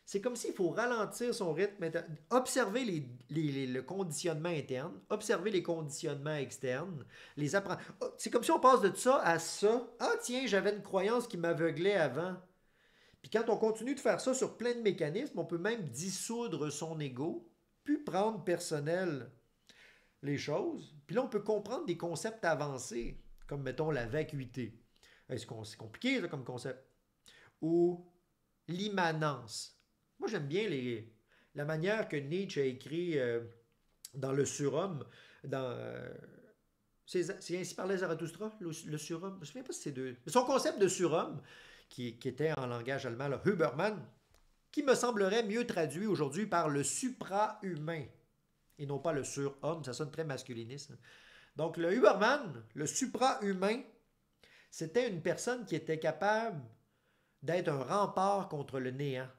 C'est comme s'il faut ralentir son rythme, observer le conditionnement interne, observer les conditionnements externes, les apprendre. C'est comme si on passe de ça à ça. Ah tiens, j'avais une croyance qui m'aveuglait avant. Puis quand on continue de faire ça sur plein de mécanismes, on peut même dissoudre son ego, puis prendre personnel les choses. Puis là, on peut comprendre des concepts avancés, comme mettons la vacuité. C'est compliqué ça, comme concept. Ou l'immanence. Moi, j'aime bien la manière que Nietzsche a écrit dans le Surhomme, dans c'est ainsi parlait Zarathustra, le Surhomme. Je ne me souviens pas si c'est deux. Son concept de Surhomme, qui était en langage allemand, le Huberman, qui me semblerait mieux traduit aujourd'hui par le supra-humain, et non pas le surhomme, ça sonne très masculiniste. Donc le Huberman, le supra-humain, c'était une personne qui était capable d'être un rempart contre le néant.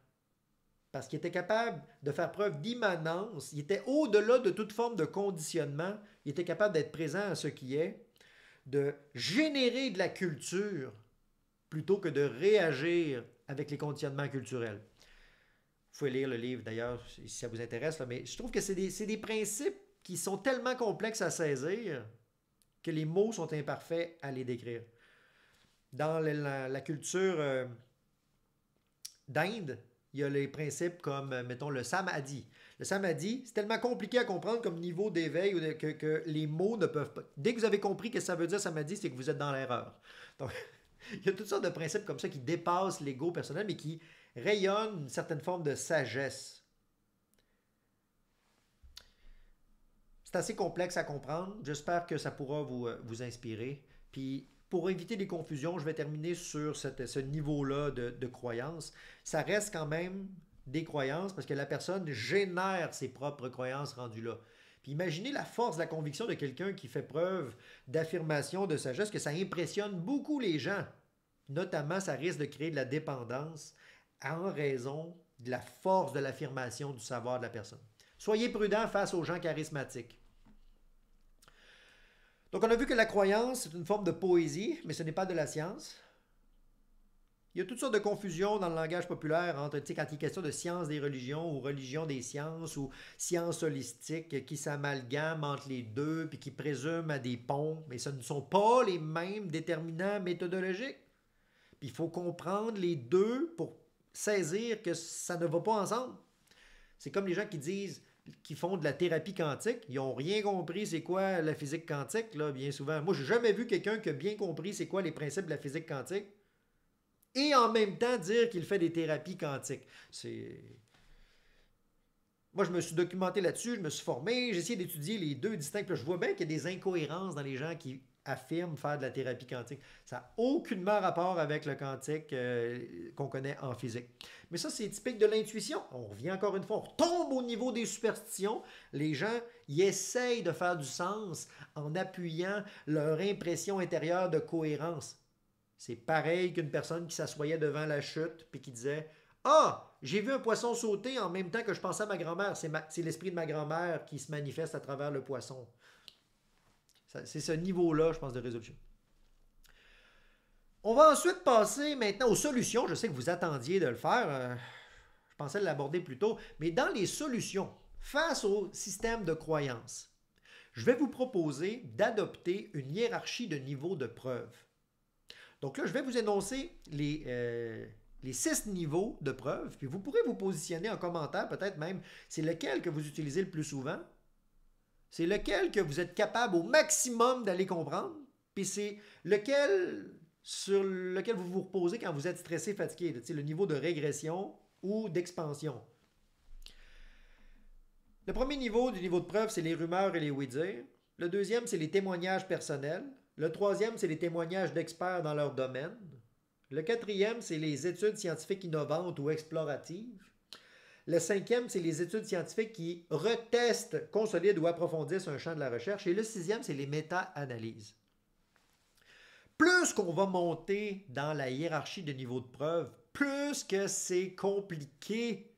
Parce qu'il était capable de faire preuve d'immanence, il était au-delà de toute forme de conditionnement, il était capable d'être présent à ce qui est, de générer de la culture plutôt que de réagir avec les conditionnements culturels. Vous pouvez lire le livre d'ailleurs si ça vous intéresse, là, mais je trouve que c'est des principes qui sont tellement complexes à saisir que les mots sont imparfaits à les décrire. Dans la culture d'Inde, il y a les principes comme, mettons, le samadhi. Le samadhi, c'est tellement compliqué à comprendre comme niveau d'éveil que les mots ne peuvent pas. Dès que vous avez compris ce que ça veut dire samadhi, c'est que vous êtes dans l'erreur. Donc, il y a toutes sortes de principes comme ça qui dépassent l'ego personnel, mais qui rayonnent une certaine forme de sagesse. C'est assez complexe à comprendre. J'espère que ça pourra vous inspirer. Puis, pour éviter des confusions, je vais terminer sur ce niveau-là de croyance. Ça reste quand même des croyances parce que la personne génère ses propres croyances rendues là. Puis imaginez la force de la conviction de quelqu'un qui fait preuve d'affirmation, de sagesse, que ça impressionne beaucoup les gens. Notamment, ça risque de créer de la dépendance en raison de la force de l'affirmation du savoir de la personne. Soyez prudents face aux gens charismatiques. Donc, on a vu que la croyance, c'est une forme de poésie, mais ce n'est pas de la science. Il y a toutes sortes de confusions dans le langage populaire entre, quand il est question de science des religions ou religion des sciences ou science holistique qui s'amalgament entre les deux puis qui présument à des ponts, mais ce ne sont pas les mêmes déterminants méthodologiques. Puis il faut comprendre les deux pour saisir que ça ne va pas ensemble. C'est comme les gens qui font de la thérapie quantique, ils n'ont rien compris c'est quoi la physique quantique, là, bien souvent. Moi, je n'ai jamais vu quelqu'un qui a bien compris c'est quoi les principes de la physique quantique et en même temps dire qu'il fait des thérapies quantiques. Moi, je me suis documenté là-dessus, je me suis formé, j'ai essayé d'étudier les deux distincts. Je vois bien qu'il y a des incohérences dans les gens qui affirment faire de la thérapie quantique. Ça n'a aucunement rapport avec le quantique qu'on connaît en physique. Mais ça, c'est typique de l'intuition. On revient encore une fois, on retombe au niveau des superstitions. Les gens, ils essayent de faire du sens en appuyant leur impression intérieure de cohérence. C'est pareil qu'une personne qui s'assoyait devant la chute puis qui disait « Ah, j'ai vu un poisson sauter en même temps que je pensais à ma grand-mère. C'est l'esprit de ma grand-mère qui se manifeste à travers le poisson. » C'est ce niveau-là, je pense, de résolution. On va ensuite passer maintenant aux solutions. Je sais que vous attendiez de le faire. Je pensais l'aborder plus tôt. Mais dans les solutions, face au système de croyance, je vais vous proposer d'adopter une hiérarchie de niveaux de preuve. Donc là, je vais vous énoncer les 6 niveaux de preuve. Puis vous pourrez vous positionner en commentaire, peut-être même, c'est lequel que vous utilisez le plus souvent. C'est lequel que vous êtes capable au maximum d'aller comprendre, puis c'est lequel sur lequel vous vous reposez quand vous êtes stressé, fatigué, le niveau de régression ou d'expansion. Le premier niveau du niveau de preuve, c'est les rumeurs et les oui-dire. Le deuxième, c'est les témoignages personnels. Le troisième, c'est les témoignages d'experts dans leur domaine. Le quatrième, c'est les études scientifiques innovantes ou exploratives. Le cinquième, c'est les études scientifiques qui retestent, consolident ou approfondissent un champ de la recherche. Et le sixième, c'est les méta-analyses. Plus qu'on va monter dans la hiérarchie de niveau de preuve, plus que c'est compliqué,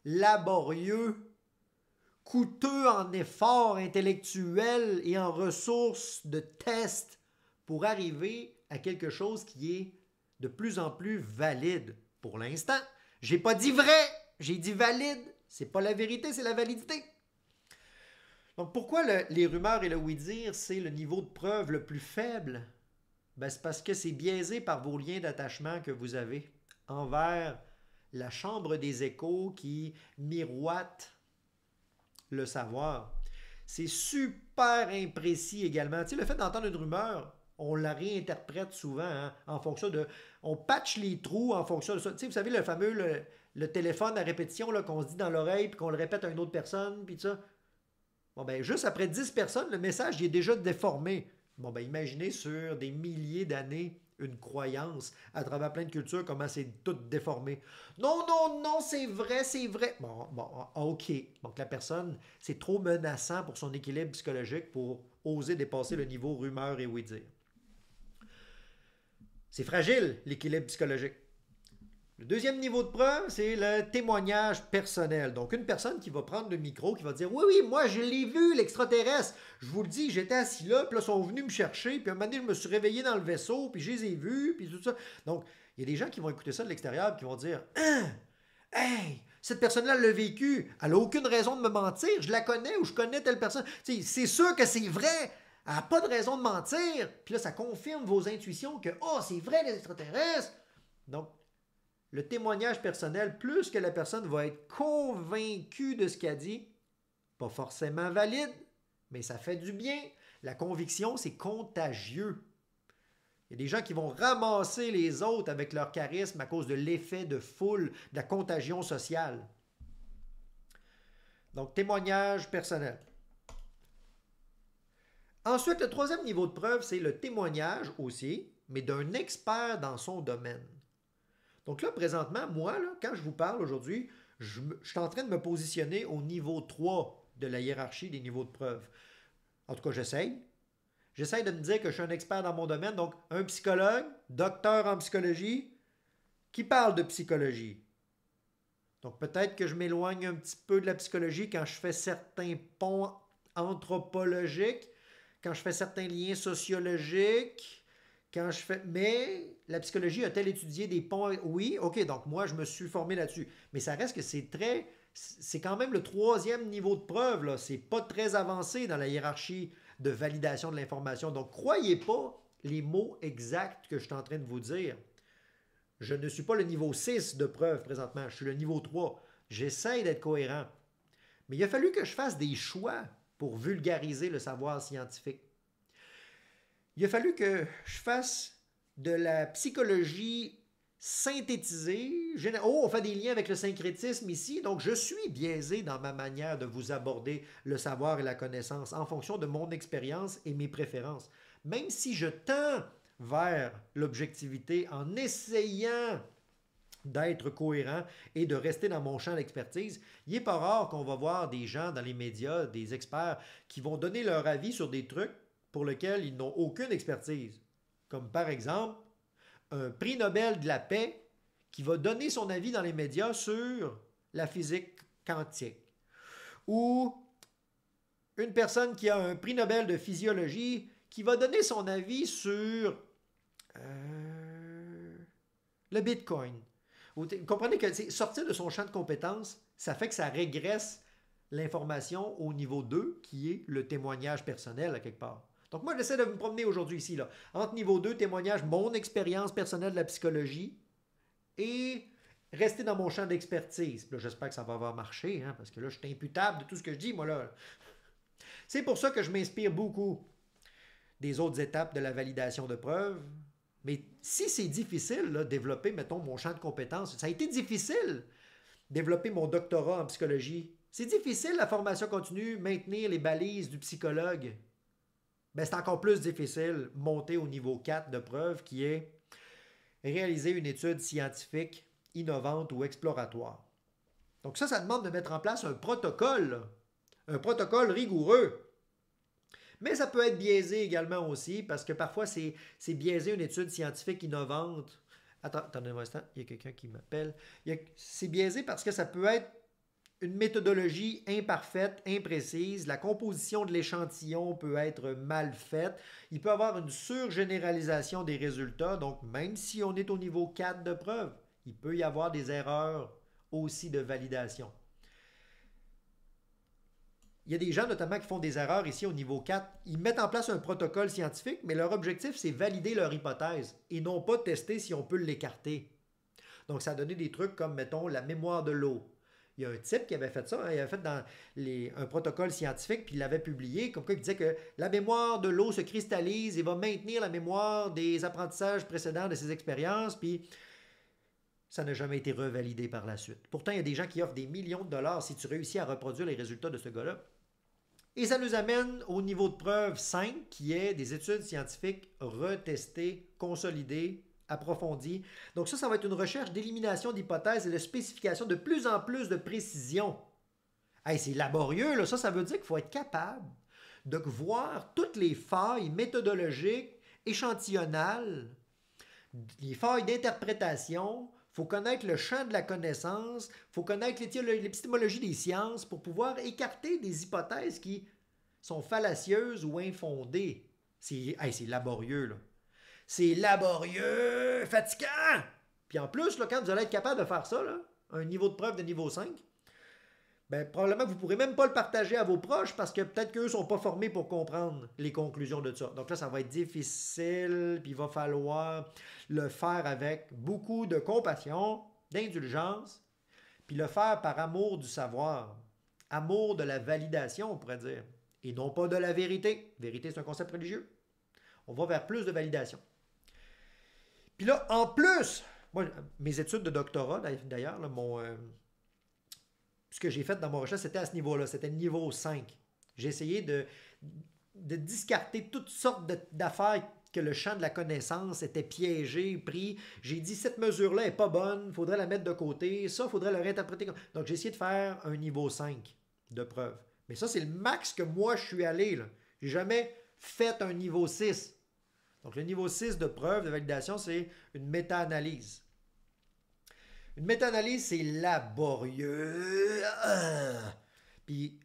laborieux, coûteux en efforts intellectuels et en ressources de tests pour arriver à quelque chose qui est de plus en plus valide. Pour l'instant, j'ai pas dit vrai, j'ai dit valide. C'est pas la vérité, c'est la validité. Donc pourquoi les rumeurs et le oui-dire, c'est le niveau de preuve le plus faible? Ben, c'est parce que c'est biaisé par vos liens d'attachement que vous avez envers la chambre des échos qui miroite le savoir. C'est super imprécis également. Tu sais, le fait d'entendre une rumeur, on la réinterprète souvent hein, en fonction de... On patche les trous en fonction de ça. Tu sais, vous savez, le fameux le téléphone à répétition là, qu'on se dit dans l'oreille puis qu'on le répète à une autre personne, puis tout ça. Bon, ben, juste après 10 personnes, le message il est déjà déformé. Bon, ben, imaginez sur des milliers d'années une croyance à travers plein de cultures, comment c'est tout déformé. Non, non, non, c'est vrai, c'est vrai. Bon, OK. Donc la personne, c'est trop menaçant pour son équilibre psychologique pour oser dépasser le niveau rumeur et oui-dire. C'est fragile, l'équilibre psychologique. Le deuxième niveau de preuve, c'est le témoignage personnel. Donc, une personne qui va prendre le micro, qui va dire « Oui, oui, moi, je l'ai vu, l'extraterrestre. Je vous le dis, j'étais assis là, puis là, ils sont venus me chercher, puis à un moment donné, je me suis réveillé dans le vaisseau, puis je les ai vus, puis tout ça. » Donc, il y a des gens qui vont écouter ça de l'extérieur, qui vont dire « Hein? Hey! Cette personne-là l'a vécu. Elle n'a aucune raison de me mentir. Je la connais ou je connais telle personne. C'est sûr que c'est vrai. Elle n'a pas de raison de mentir. » Puis là, ça confirme vos intuitions que « Oh, c'est vrai, les extraterrestres. » Donc, le témoignage personnel, plus que la personne va être convaincue de ce qu'elle dit, pas forcément valide, mais ça fait du bien. La conviction, c'est contagieux. Il y a des gens qui vont ramasser les autres avec leur charisme à cause de l'effet de foule, de la contagion sociale. Donc, témoignage personnel. Ensuite, le troisième niveau de preuve, c'est le témoignage aussi, mais d'un expert dans son domaine. Donc là, présentement, moi, là, quand je vous parle aujourd'hui, je suis en train de me positionner au niveau 3 de la hiérarchie des niveaux de preuve. En tout cas, j'essaye. J'essaye de me dire que je suis un expert dans mon domaine, donc un psychologue, docteur en psychologie, qui parle de psychologie. Donc peut-être que je m'éloigne un petit peu de la psychologie quand je fais certains ponts anthropologiques, quand je fais certains liens sociologiques, quand je fais... Mais la psychologie a-t-elle étudié des ponts? Oui, OK, donc moi, je me suis formé là-dessus. Mais ça reste que c'est très... C'est quand même le troisième niveau de preuve, là. C'est pas très avancé dans la hiérarchie de validation de l'information. Donc, croyez pas les mots exacts que je suis en train de vous dire. Je ne suis pas le niveau 6 de preuve présentement. Je suis le niveau 3. J'essaie d'être cohérent. Mais il a fallu que je fasse des choix pour vulgariser le savoir scientifique. Il a fallu que je fasse de la psychologie synthétisée. Oh, on fait des liens avec le syncrétisme ici. Donc, je suis biaisé dans ma manière de vous aborder le savoir et la connaissance en fonction de mon expérience et mes préférences. Même si je tends vers l'objectivité en essayant d'être cohérent et de rester dans mon champ d'expertise, il n'est pas rare qu'on va voir des gens dans les médias, des experts, qui vont donner leur avis sur des trucs pour lesquels ils n'ont aucune expertise. Comme par exemple, un prix Nobel de la paix qui va donner son avis dans les médias sur la physique quantique. Ou une personne qui a un prix Nobel de physiologie qui va donner son avis sur le Bitcoin. Vous comprenez que sortir de son champ de compétences, ça fait que ça régresse l'information au niveau 2, qui est le témoignage personnel à quelque part. Donc moi, j'essaie de me promener aujourd'hui ici, là, entre niveau 2, témoignage, mon expérience personnelle de la psychologie, et rester dans mon champ d'expertise. J'espère que ça va avoir marché, hein, parce que là, je suis imputable de tout ce que je dis, moi, là. C'est pour ça que je m'inspire beaucoup des autres étapes de la validation de preuves. Mais si c'est difficile, là, développer, mettons, mon champ de compétences, ça a été difficile, développer mon doctorat en psychologie. C'est difficile, la formation continue, maintenir les balises du psychologue. Ben, c'est encore plus difficile, monter au niveau 4 de preuve, qui est réaliser une étude scientifique innovante ou exploratoire. Donc ça demande de mettre en place un protocole rigoureux. Mais ça peut être biaisé également aussi, parce que parfois, c'est biaisé une étude scientifique innovante. Attendez un instant, il y a quelqu'un qui m'appelle. C'est biaisé parce que ça peut être une méthodologie imparfaite, imprécise. La composition de l'échantillon peut être mal faite. Il peut y avoir une surgénéralisation des résultats. Donc, même si on est au niveau 4 de preuve, il peut y avoir des erreurs aussi de validation. Il y a des gens notamment qui font des erreurs ici au niveau 4. Ils mettent en place un protocole scientifique, mais leur objectif, c'est valider leur hypothèse et non pas tester si on peut l'écarter. Donc, ça a donné des trucs comme, mettons, la mémoire de l'eau. Il y a un type qui avait fait ça, hein, il avait fait dans un protocole scientifique, puis il l'avait publié, comme quoi il disait que la mémoire de l'eau se cristallise et va maintenir la mémoire des apprentissages précédents de ses expériences, puis ça n'a jamais été revalidé par la suite. Pourtant, il y a des gens qui offrent des millions de dollars si tu réussis à reproduire les résultats de ce gars-là. Et ça nous amène au niveau de preuve 5, qui est des études scientifiques retestées, consolidées, approfondies. Donc ça va être une recherche d'élimination d'hypothèses et de spécification de plus en plus de précision. Hey, c'est laborieux, là. Ça veut dire qu'il faut être capable de voir toutes les failles méthodologiques, échantillonnales, les failles d'interprétation. Il faut connaître le champ de la connaissance, il faut connaître l'épistémologie des sciences pour pouvoir écarter des hypothèses qui sont fallacieuses ou infondées. C'est laborieux, là. C'est laborieux, fatigant. Puis en plus, là, quand vous allez être capable de faire ça, là, un niveau de preuve de niveau 5, ben, probablement que vous ne pourrez même pas le partager à vos proches parce que peut-être qu'eux ne sont pas formés pour comprendre les conclusions de ça. Donc là, ça va être difficile, puis il va falloir le faire avec beaucoup de compassion, d'indulgence, puis le faire par amour du savoir, amour de la validation, on pourrait dire, et non pas de la vérité. Vérité, c'est un concept religieux. On va vers plus de validation. Puis là, en plus, moi, mes études de doctorat, d'ailleurs, là, ce que j'ai fait dans mon recherche, c'était à ce niveau-là. C'était niveau 5. J'ai essayé de discarter toutes sortes d'affaires que le champ de la connaissance était piégé, pris. J'ai dit, cette mesure-là n'est pas bonne, il faudrait la mettre de côté. Ça, il faudrait le réinterpréter. Donc, j'ai essayé de faire un niveau 5 de preuve. Mais ça, c'est le max que moi, je suis allé. Je n'ai jamais fait un niveau 6. Donc, le niveau 6 de preuve, de validation, c'est une méta-analyse. Une méta-analyse, c'est laborieux. Puis,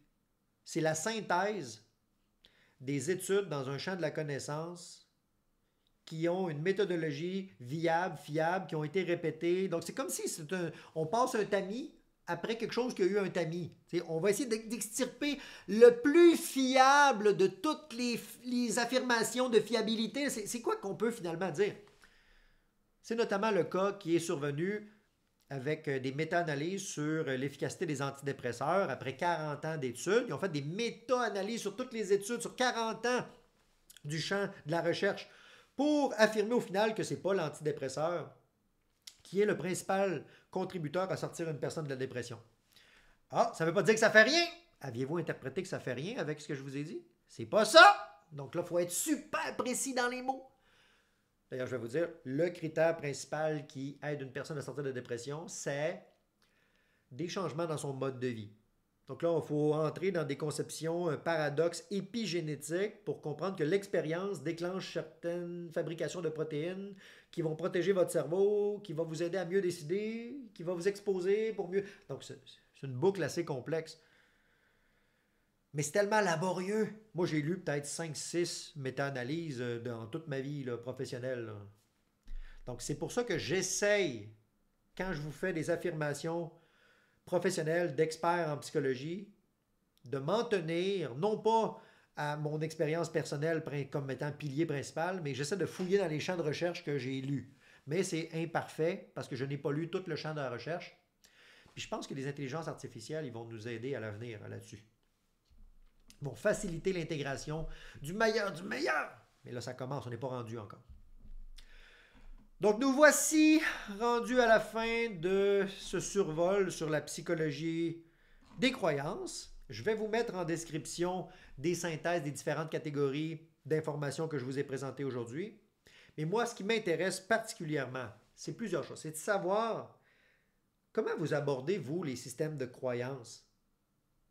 c'est la synthèse des études dans un champ de la connaissance qui ont une méthodologie viable, fiable, qui ont été répétées. Donc, c'est comme si on passe un tamis après quelque chose qui a eu un tamis. On va essayer d'extirper le plus fiable de toutes les affirmations de fiabilité. C'est quoi qu'on peut finalement dire? C'est notamment le cas qui est survenu avec des méta-analyses sur l'efficacité des antidépresseurs après 40 ans d'études. Ils ont fait des méta-analyses sur toutes les études, sur 40 ans du champ de la recherche, pour affirmer au final que ce n'est pas l'antidépresseur qui est le principal contributeur à sortir une personne de la dépression. Ah, ça ne veut pas dire que ça ne fait rien. Aviez-vous interprété que ça ne fait rien avec ce que je vous ai dit? C'est pas ça! Donc là, il faut être super précis dans les mots. D'ailleurs, je vais vous dire, le critère principal qui aide une personne à sortir de dépression, c'est des changements dans son mode de vie. Donc là, il faut entrer dans des conceptions, un paradoxe épigénétique pour comprendre que l'expérience déclenche certaines fabrications de protéines qui vont protéger votre cerveau, qui vont vous aider à mieux décider, qui vont vous exposer pour mieux... Donc, c'est une boucle assez complexe. Mais c'est tellement laborieux. Moi, j'ai lu peut-être 5-6 méta-analyses dans toute ma vie là, professionnelle. Là. Donc, c'est pour ça que j'essaye, quand je vous fais des affirmations professionnelles d'experts en psychologie, de m'en tenir, non pas à mon expérience personnelle comme étant pilier principal, mais j'essaie de fouiller dans les champs de recherche que j'ai lus. Mais c'est imparfait parce que je n'ai pas lu tout le champ de la recherche. Puis je pense que les intelligences artificielles, ils vont nous aider à l'avenir là-dessus. Vont faciliter l'intégration du meilleur du meilleur. Mais là, ça commence, on n'est pas rendu encore. Donc, nous voici rendus à la fin de ce survol sur la psychologie des croyances. Je vais vous mettre en description des synthèses des différentes catégories d'informations que je vous ai présentées aujourd'hui. Mais moi, ce qui m'intéresse particulièrement, c'est plusieurs choses. C'est de savoir comment vous abordez, vous, les systèmes de croyances.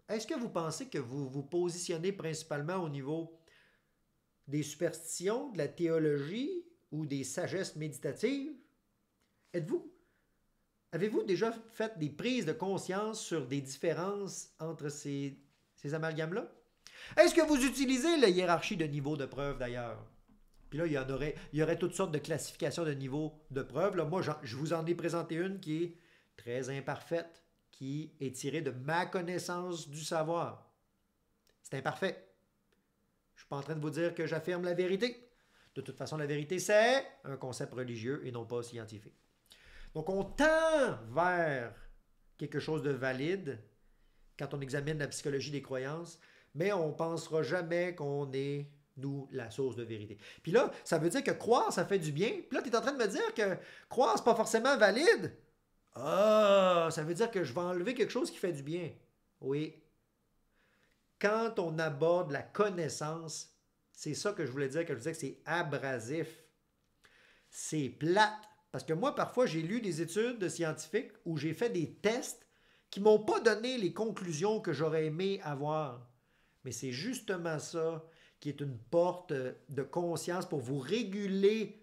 Est-ce que vous pensez que vous vous positionnez principalement au niveau des superstitions, de la théologie ou des sagesses méditatives? Avez-vous déjà fait des prises de conscience sur des différences entre ces amalgames-là? Est-ce que vous utilisez la hiérarchie de niveaux de preuve d'ailleurs? Puis là, il y aurait toutes sortes de classifications de niveaux de preuve. Là, moi, je vous en ai présenté une qui est très imparfaite, qui est tirée de ma connaissance du savoir. C'est imparfait. Je ne suis pas en train de vous dire que j'affirme la vérité. De toute façon, la vérité, c'est un concept religieux et non pas scientifique. Donc, on tend vers quelque chose de valide quand on examine la psychologie des croyances, mais on ne pensera jamais qu'on est, nous, la source de vérité. Puis là, ça veut dire que croire, ça fait du bien. Puis là, tu es en train de me dire que croire, c'est pas forcément valide. Ah, ça veut dire que je vais enlever quelque chose qui fait du bien. Oui. Quand on aborde la connaissance, c'est ça que je voulais dire, que je disais que c'est abrasif. C'est plate. Parce que moi, parfois, j'ai lu des études de scientifiques où j'ai fait des tests qui ne m'ont pas donné les conclusions que j'aurais aimé avoir. Mais c'est justement ça qui est une porte de conscience pour vous réguler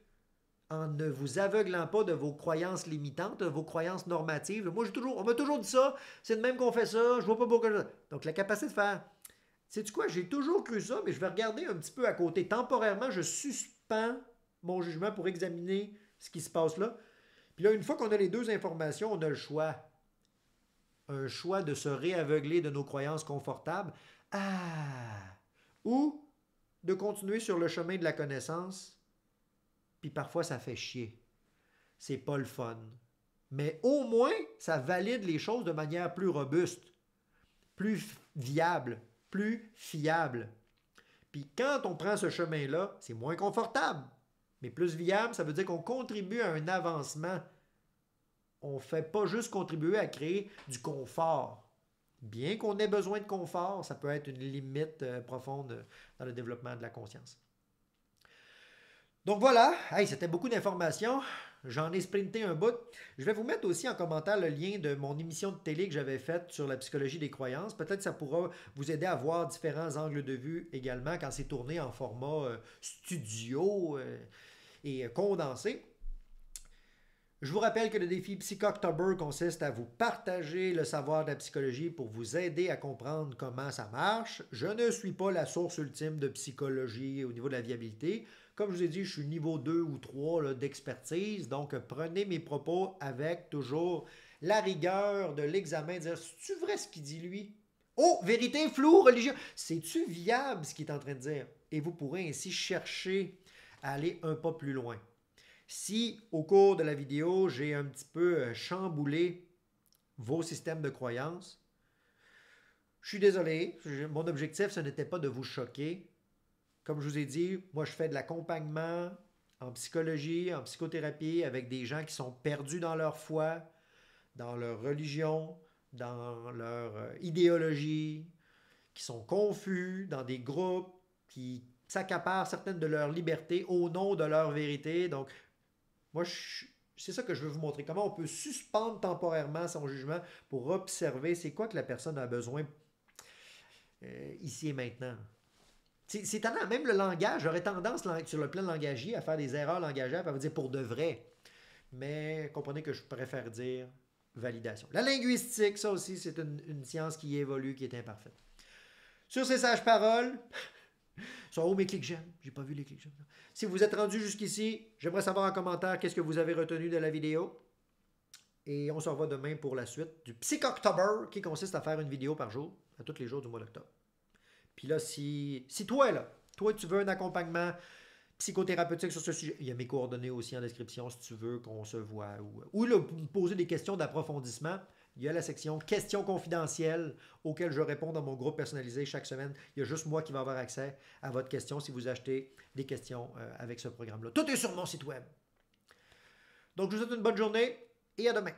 en ne vous aveuglant pas de vos croyances limitantes, de vos croyances normatives. Moi, on m'a toujours dit ça, c'est de même qu'on fait ça, je vois pas pourquoi. Donc, la capacité de faire, sais-tu quoi, j'ai toujours cru ça, mais je vais regarder un petit peu à côté. Temporairement, je suspends mon jugement pour examiner ce qui se passe là. Puis là, une fois qu'on a les deux informations, on a le choix. Un choix de se réaveugler de nos croyances confortables. Ou de continuer sur le chemin de la connaissance. Puis parfois, ça fait chier. C'est pas le fun. Mais au moins, ça valide les choses de manière plus robuste, plus viable, plus fiable. Puis quand on prend ce chemin-là, c'est moins confortable. Mais plus viable, ça veut dire qu'on contribue à un avancement. On ne fait pas juste contribuer à créer du confort. Bien qu'on ait besoin de confort, ça peut être une limite profonde dans le développement de la conscience. Donc voilà, hey, c'était beaucoup d'informations. J'en ai sprinté un bout. Je vais vous mettre aussi en commentaire le lien de mon émission de télé que j'avais faite sur la psychologie des croyances. Peut-être que ça pourra vous aider à voir différents angles de vue également quand c'est tourné en format studio et condensé. Je vous rappelle que le défi Psychoctober consiste à vous partager le savoir de la psychologie pour vous aider à comprendre comment ça marche. Je ne suis pas la source ultime de psychologie au niveau de la viabilité. Comme je vous ai dit, je suis niveau 2 ou 3 d'expertise, donc prenez mes propos avec toujours la rigueur de l'examen, dire c'est-tu vrai ce qu'il dit lui? Oh, vérité floue, religieux. C'est-tu viable ce qu'il est en train de dire? Et vous pourrez ainsi chercher à aller un pas plus loin. Si au cours de la vidéo, j'ai un petit peu chamboulé vos systèmes de croyances, je suis désolé, mon objectif, ce n'était pas de vous choquer. Comme je vous ai dit, moi, je fais de l'accompagnement en psychologie, en psychothérapie avec des gens qui sont perdus dans leur foi, dans leur religion, dans leur idéologie, qui sont confus dans des groupes, qui s'accaparent certaines de leurs libertés au nom de leur vérité. Donc, moi, c'est ça que je veux vous montrer. Comment on peut suspendre temporairement son jugement pour observer c'est quoi que la personne a besoin ici et maintenant. C'est étonnant, même le langage, j'aurais tendance sur le plan langagier à faire des erreurs langagières, à vous dire pour de vrai. Mais comprenez que je préfère dire validation. La linguistique, ça aussi, c'est une science qui évolue, qui est imparfaite. Sur ces sages paroles, sont où mes clics j'aime? J'ai pas vu les clics j'aime. Si vous êtes rendu jusqu'ici, j'aimerais savoir en commentaire qu'est-ce que vous avez retenu de la vidéo. Et on se revoit demain pour la suite du Psychoctober, qui consiste à faire une vidéo par jour, à tous les jours du mois d'octobre. Puis là, si toi, tu veux un accompagnement psychothérapeutique sur ce sujet, il y a mes coordonnées aussi en description si tu veux qu'on se voit. Ou là, me poser des questions d'approfondissement. Il y a la section questions confidentielles auxquelles je réponds dans mon groupe personnalisé chaque semaine. Il y a juste moi qui va avoir accès à votre question si vous achetez des questions avec ce programme-là. Tout est sur mon site web. Donc, je vous souhaite une bonne journée et à demain.